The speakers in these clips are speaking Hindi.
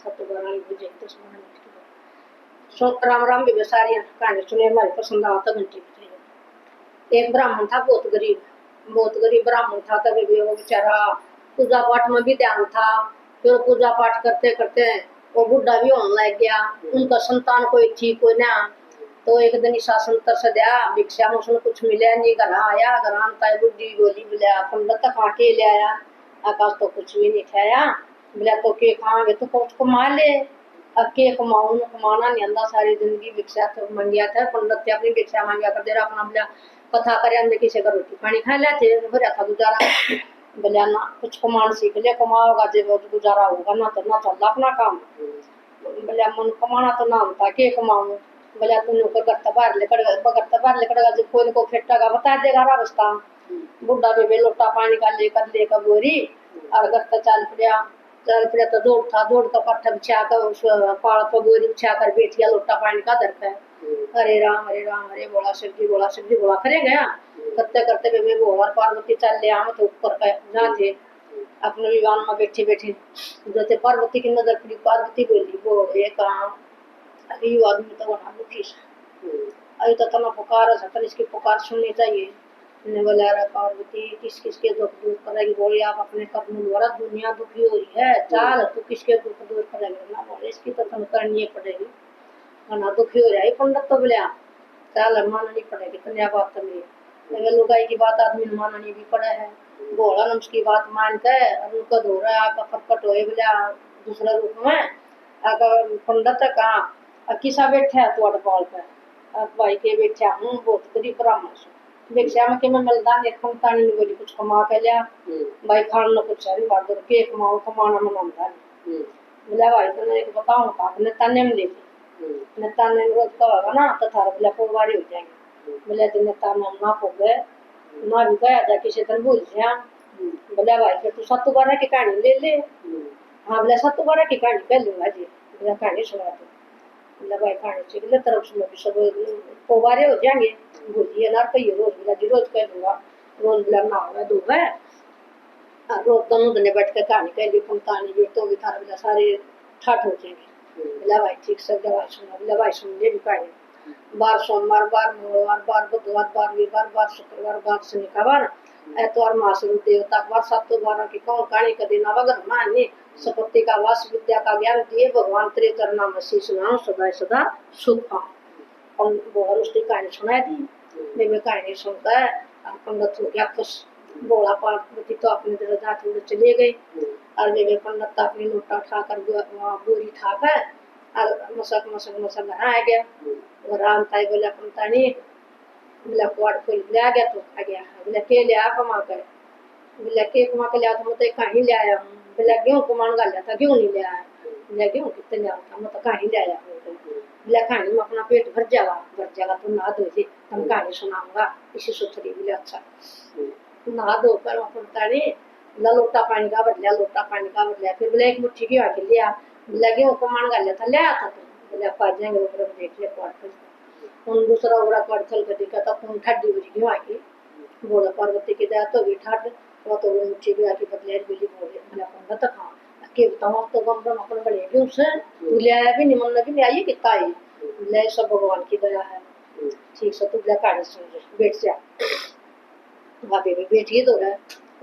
सत्तू बनानी बुझे तो सो राम राम भी सारी कहानी सुने हमारी पसंद आता घंटी बजाई। एक ब्राह्मण था बहुत गरीब ब्राह्मण था। तभी भी वो बेचारा पूजा पाठ में भी ध्यान था। फिर पूजा पाठ करते करते वो बुढ़ा भी होने लग गया। उनका संतान कोई थी कोई ना। तो एक दिन ईसा संतर से दिया भिक्षा में उसने कुछ मिला नहीं। घर आया घर आता बुढ़ी बोली बोले पंडित खा के ले आया। आकाश तो कुछ भी नहीं खाया। बोला तो के खाओगे तो कुछ कमा ले। अब के कमाऊं कमाना नहीं आंदा। सारी जिंदगी भिक्षा तो मांगिया था। पंडित ने अपनी भिक्षा मांगिया कर दे रहा अपना बोला कथा करे हमने किसी का रोटी पानी खा लेते हो रहा था गुजारा। बोला ना कुछ कमान सीख ले कमाओगा जब गुजारा होगा ना तो ना चल अपना काम। बोला मन कमाना तो ना होता के कमाऊं। बोला तू नौकर करता बाहर लेकर जब कोई को फेंटेगा बता देगा रास्ता। बुढ़ा भी लोटा पानी का लेकर बोरी और गत्ता चल पड़ा तो दौड़ का पट्टा बिछा कर पाड़ पर बोरी बिछा कर बैठिया लोटा पानी का दर पे। हरे राम हरे बोला शिव जी बोला करे गया। करते करते वे भोला पार्वती चल ले आम तो ऊपर पे जहाँ थे अपने विमान में बैठे बैठे जो थे पार्वती की नजर पड़ी। पार्वती बोली वो ये काम अभी आदमी तो वहां दुखी अभी तो तना पुकार है इसकी पुकार सुननी चाहिए। ने बोला रे पार्वती किस किसके दुख दूर करेगी। बोले आप अपने कदमों द्वारा दुनिया दुखी हो रही है चाल तू किसके दुख दूर करेगी ना। बोले इसकी तो तुम करनी पड़ेगी वरना दुखी हो जाएगी। पंडित तो बोले चाल माननी पड़ेगी तन्या बात में लुगाई की बात आदमी माननी भी पड़े है। बोला न उसकी बात मान के उनका धोरा आका फटफट होए बोला दूसरा रूप में आका पंडित कहा किसा बैठे है तो अटपाल पे भाई के बैठा हूँ बहुत गरीब ब्राह्मण भिक्षा में के मैं मिलता नहीं खमतानी नहीं बोली कुछ कमा के लिया भाई खान न कुछ है बात के कमाओ कमाना में मानता नहीं। बोला भाई तुमने एक बताऊं का अपने ताने में ले ली नेता ने रोज का होगा ना तो थारा बोला पोवारी हो जाएंगे। बोले तो नेता नाम ना हो गए ना भी गया जा किसी दिन भूल गया। बोला भाई फिर तू 7/12 की कहानी ले ले। हाँ बोला 7/12 की कहानी कह लूंगा जी। बोला कहानी सुना दो। बोला भाई कहानी से तरफ से भी सब पोवारे हो जाएंगे भूलिए ना तो ये रोज बोला जी रोज कह दूंगा। रोज बोला ना होगा दो है रोज दोनों दिन बैठ के कहानी कह ली कहानी भी तो भी थारा बोला सारे ठाठ हो जाएंगे। बोला भाई ठीक से दवाई सुना। बोला भाई सुन ले भी कहानी बार सोमवार बार मंगलवार बार बुधवार बार वीरवार बार शुक्रवार बार शनिवार एतवार महासुर देवता बार 7/12 की कौन कहानी का दिन अवगर मान्य सपत्ति का वास विद्या का ज्ञान दिए भगवान तेरे चरणा में शीश नाम सदा सदा सुख पाओ। और बोला उसकी कहानी सुनाई दी। मैं कहानी सुनता है पंडित हो गया खुश। बोला पार्वती तो अपनी तरह जाते चले गए और वे पंडित अपनी नोटा उठाकर बोरी उठाकर और मसक घर आ गया। और राम ताई बोला पंता नहीं बोला क्वाड खोल ले आ गया तो आ गया। बोला के ले आ कमा कर। बोला के कमा के लिया तो मैं तो कहीं ले आया हूँ। बोला गेहूँ कमान का लिया था गेहूँ नहीं ले आया। बोला गेहूँ कितने ले आता मैं तो कहीं ले आया हूँ। बोला कहानी में अपना पेट भर जाएगा तो नहा धो दे तुम कहानी सुनाऊंगा इसी सुथरी। बोले अच्छा नहा धो कर पंता नहीं लोटा पानी का बदलिया फिर बोले एक मुट्ठी की आके लिया। बोला गेहूँ कमान का लिया था ले आया था तो। बोला पा जाएंगे ऊपर देख ले क्वाड उन दूसरा ओरा कर चल के देखा तो कौन ठड्डी बुझ गई आके। बोला पार्वती की दया तो भी ठड वो तो वो मुझे भी आके बदले बिल्ली बोले। बोला पंडा तो खा के बताओ तो गम गम अपन बढ़ेगी उससे तू ले आया भी निमन भी नहीं आई कितना आई। ले सब भगवान की दया है ठीक से तू ले कहानी सुन बैठ जा। भाभी भी बैठी तो रहा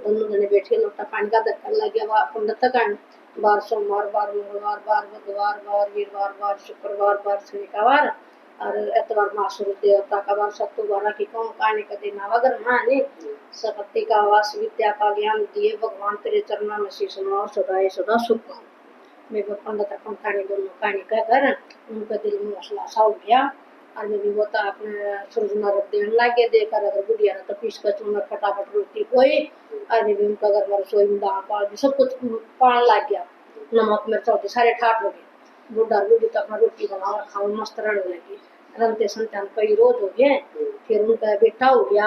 दोनों जने बैठ के लोटा पानी का दरकार लग गया। पंडित कहानी बार सोमवार बार मंगलवार बार बुधवार बार वीरवार बार शुक्रवार बार शनिवार और एतवार महासुर देवता का बार 7/12 की कौन कहानी का दिन अवगर माने सपत्ति का वास विद्या का ज्ञान दिए भगवान तेरे चरणों में शीश नवा सदा सदा सुख। मेरे पंडित अपन कहानी दोनों कहानी कहकर उनका दिल में हौसला सा हो गया। और मैं भी होता अपने सूरजना रख देने लगे देकर अगर बुढ़िया ने तो पीस कर चूना फटाफट रोटी कोई और मैं भी उनका अगर मेरे रसोई में दाल पाल सब कुछ पान लग गया। नमक मिर्च होती सारे ठाट हो गए। बुढ़ा बुढ़ी तो अपना रोटी बना खाओ मस्त रहने लगी। रंते संतान कई रोज हो गए। फिर उनका बेटा हो गया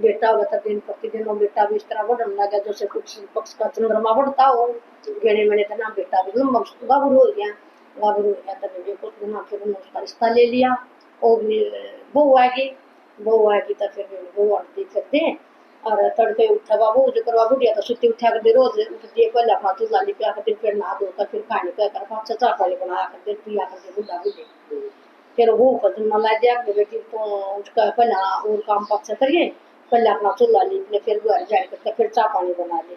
तो दिन प्रतिदिन वो बेटा भी इस तरह बढ़ने लगा जैसे कुछ पक्ष का चंद्रमा बढ़ता हो। गेने मैंने तो ना बेटा भी गाभरू हो गया तब कुछ दिन फिर उसका रिश्ता ले लिया। और बहू आएगी तो फिर बहू आती करते और तड़के उठा बाबू जो करवा बुढ़िया तो सुती उठा कर दे रोज उठती है पहले अपना चूल्हा लिपा कर फिर नहा धोकर फिर कहानी कहकर पाँच चार पानी बनाया कर दे पिया कर दे बुढ़ा बुढ़े। फिर वो खत्म ला दिया कि बेटी तो उसका पहला और काम पास करिए, पहले अपना चूल्हा लीप फिर घर जाए करके फिर चाय पानी बना ले।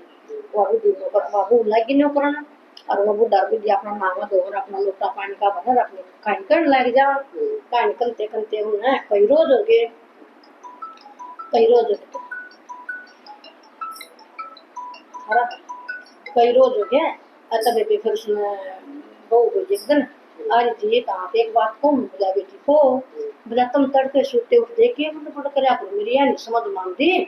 वो बुढ़ी नौकर बाबू लगी नौकर और वो बुढ़ा बुढ़ी अपना मामा धोकर अपना लोटा पानी का भर अपने खाई कर लग जा। खाई करते करते उन्हें कई रोज हो गए, कई रोज कई रोज हो गया। तब बेटी फिर उसने बहू को एक दिन आज जी कहाँ एक बात को बोला बेटी को बोला तुम तड़के सोते उठ देखिए मतलब क्या करो मेरी यानी समझ मान दी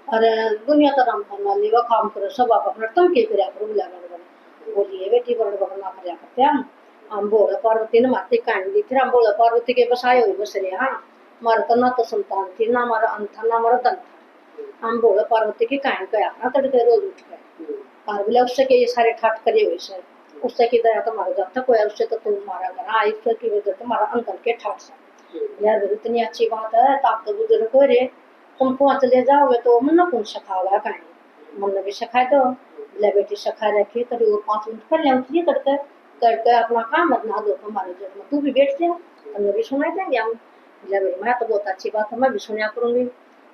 और दुनिया तो राम करना लेवा काम करो सब आप अपना तुम के करया करो बोला बोलिए बेटी बड़ बड़ ना करया करते हम बोला पार्वती ने माते कान दी फिर हम बोला पार्वती के बसाए हुए बस रे हाँ मारा तो ना तो संतान थी ना हमारा अंत था ना हमारा दंत था। हम बोला पार्वती के कान कया ना तड़के रोज उठ गए और बोला उससे के ये सारे ठाट करे हुए सर उससे की दया तो मारा जाता कोई उससे तो तुम मारा गया आई उससे की वजह तो मारा अंकल के ठाट सा यार इतनी अच्छी बात है ताप तो बुजुर्ग को रे तुम कुआं चले जाओगे तो मन कौन सखावा कहानी मन भी सखा दो ले बेटी सखा रखी कभी वो 5 मिनट कर ले उठिए करके करके अपना काम बना दो तुम्हारे जन्म तू भी बैठ जा तुमने भी सुनाई देंगे हम ले मैं तो बहुत अच्छी बात है मैं भी सुना करूंगी।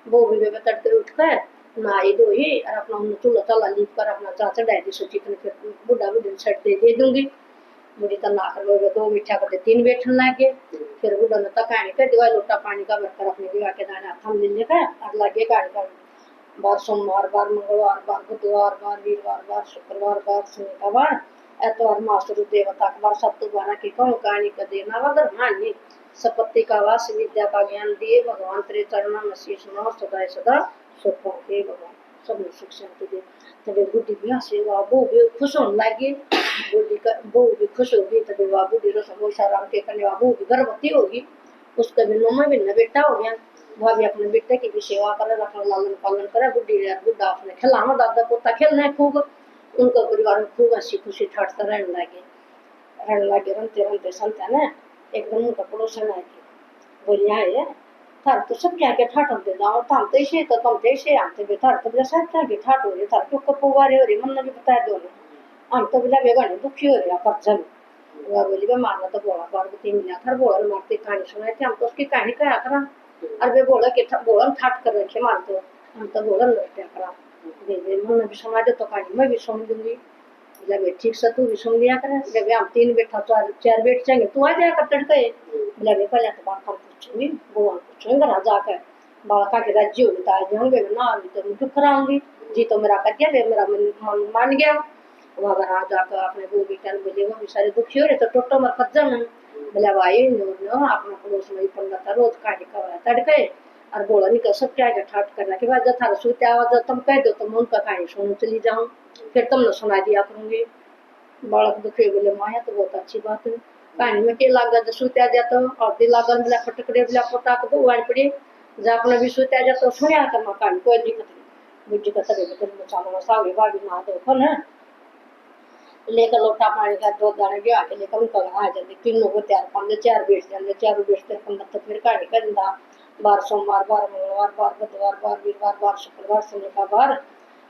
वो भी वे तड़के उठ कर नहाई धोई और अपना चूल्हा चला लीप कर अपना चा चढ़ाई दी सोची फिर बुढ़ा बुढ़ी शर्ट दे दूंगी बुढ़ी तो ना कर 2 मीठा कर 3 बैठन लगे फिर बुढ़ा ने तो कहानी कर दिवा लोटा पानी का भरकर अपने विवाह के दाने थम ले लेकर और लगे कहानी कर बार सोमवार बार मंगलवार बार बुधवार बार वीरवार बार शुक्रवार बार शनिवार बार एतवार मास्टर देवता का बार सप्तवार की कहूँ कहानी का देना वगर मानी सपत्ति का वास विद्या का ज्ञान दिए भगवान तेरे चरणों में शीश नौ सदा सदा सुखों के भगवान सब सुख शांति दे। तबे बुद्धि भी हंसे वो भी खुश होने लगी बुद्धि का वो भी खुश होगी तबे वो बुद्धि रो समोसा राम के करने वो भी गर्भवती होगी उसका भी नौमा भी न बेटा हो गया वह भी अपने बेटे की भी सेवा करे रखना लालन पालन करे बुढ़ी बुढ़ा अपने खिलाना दादा पोता खेलने खूब उनका परिवार में खूब हंसी खुशी ठाटता रहने लगे रनते रनते संत है ना एकदम उनका पड़ोसन है बोलिया है थार तो सब क्या के ठाट होते जाओ थाम तो इसे तो तुम जैसे आते बे थार तो जैसा क्या के ठाट हो रहे थार तो कपोवारे हो रही मन ने भी बता दो ना हम तो बिला बेगाने दुखी हो रहा पर जब वो बोली बे मारना तो बोला पार्वती मिला थार बोला मारती कहानी सुनाई थी हम तो उसकी कहानी कहा करा और वे बोला कि बोला ठाट कर रखे मार तो हम तो बोला लौटा करा दे मन भी सुना दे तो कहानी मैं भी सुन दूंगी जब ठीक से तू भी सुन लिया कर जब हम 3 बैठा 4 बैठ जाएंगे तू आ जाएगा तड़के बोले पहले तो बात पूछूंगी भगवान पूछूंगा घर जाकर बालका के राज्य होता है जाऊंगे ना अभी तो दुख कराऊंगी जी तो मेरा कर दिया मेरा मन मान गया वहाँ घर आ जाकर अपने वो बेटा बोले वो सारे दुखी हो रहे तो टोटो मर कर जाना बोला भाई नो अपना पड़ोस में 15 रोज काटे का तड़के और बोला नहीं कर सब क्या ठाट करना के बाद जब थारा सुनते आवाज तुम कह दो तो मैं उनका कहानी सुन चली जाऊँ फिर तुमने सुना दिया करूंगी बालक दुखे बोले माया तो बहुत अच्छी बात है कहानी में के लागा जो सुत्या जातो और दिलागन बिला फटकड़े बिला पोता को बुआन पड़ी जा अपना भी सुत्या जातो सुनिया कर कहानी कोई दिक्कत नहीं बुझ का तबे तो मसाला सावे बागी ना दो खन लेकर लोटा पानी का 2 दाने गया के लेकर उनको आ जाते तीनों को तैयार 4 बैठ जाते 4 बैठते 15 तो फिर कहानी करंदा बार सोमवार बार मंगलवार बार बुधवार बार वीरवार बार शुक्रवार शनिवार बार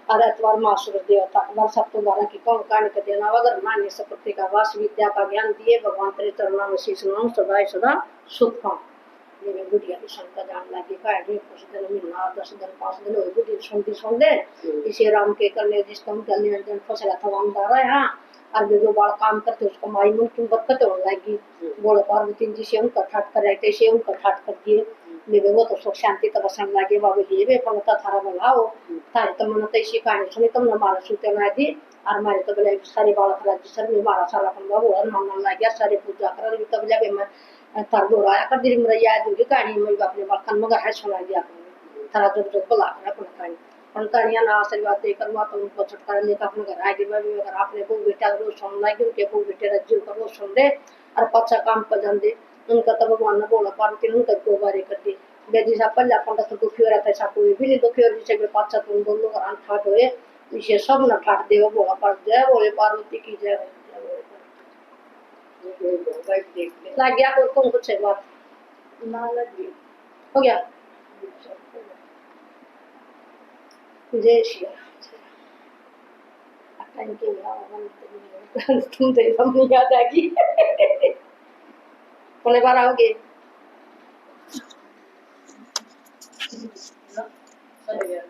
और एतवार मासूर देवता बार सप्तवार की कौन कहानी का देना वगर मान्य सपत्ति का वास विद्या का ज्ञान दिए भगवान तेरे चरणों में शीश नम सदा सदा सुख पाऊं ये बुढ़िया भी शंकर जान लगी कहानी कुछ दिन महीना 10 दिन 5 दिन हो बुढ़ी सुन दे इसे राम के करने जिसको हम गले अंदर फसला था वामदार है हाँ और जो बाल काम करते उसको माई मन की बरकत होने लगी बोलो पार्वती जी से उनका ठाट कर रहे थे से उनका ठाट कर दिए मेरे वो तो सुख शांति तो बसन लगे बाबू लिए वे पंगता थारा बनाओ तारे तो मन तो इसी कहानी सुनी तुमने मारा सूते ना दी और मारे तो बोले सारे बालक राज्य सर में मारा सारा पंगा वो और मन लग गया सारे पूजा कर रही तब लगे मैं तार दोराया कर दी मेरा याद होगी कहानी मैं अपने बालकन मगर है सुना दिया थारा जब जब बुला कर अपना कहानी पंतानिया ना आशीर्वाद देकर माता उनको छुटकारा लेकर अपने घर आगे मैं भी अगर आपने को बेटा रोज सुन लगी उनके को बेटे राज्य का रोज सुन दे और पच्चा काम पर जान दे उनका तब भगवान ने बोला पार्वती ने उनका को बारे कर दी बेदी सा पल्ला पंडा तो दुखी हो रहा था ऐसा कोई भी नहीं दुखी हो जिसे पच्चा तुम दोनों का ठाट होए इसे सब न ठाट देव बोला पर जय बोले पार्वती की जय लग गया और तुम कुछ बात ना लगी हो गया जय श्री राम थैंक यू तुम तो मम्मी याद आ गई होने बार आओगे चल गया